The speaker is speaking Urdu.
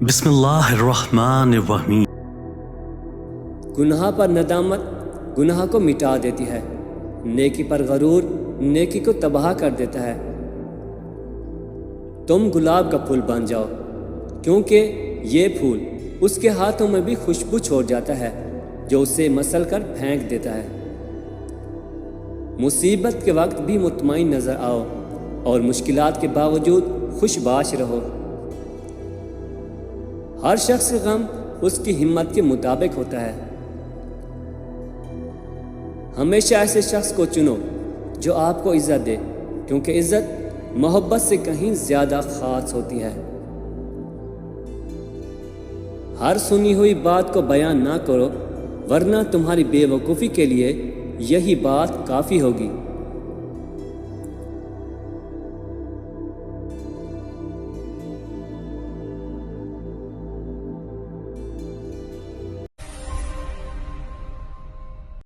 بسم اللہ الرحمن الرحیم۔ گناہ پر ندامت گناہ کو مٹا دیتی ہے، نیکی پر غرور نیکی کو تباہ کر دیتا ہے۔ تم گلاب کا پھول بن جاؤ، کیونکہ یہ پھول اس کے ہاتھوں میں بھی خوشبو چھوڑ جاتا ہے جو اسے مسل کر پھینک دیتا ہے۔ مصیبت کے وقت بھی مطمئن نظر آؤ اور مشکلات کے باوجود خوش باش رہو۔ ہر شخص کا غم اس کی ہمت کے مطابق ہوتا ہے۔ ہمیشہ ایسے شخص کو چنو جو آپ کو عزت دے، کیونکہ عزت محبت سے کہیں زیادہ خاص ہوتی ہے۔ ہر سنی ہوئی بات کو بیان نہ کرو، ورنہ تمہاری بے وقوفی کے لیے یہی بات کافی ہوگی۔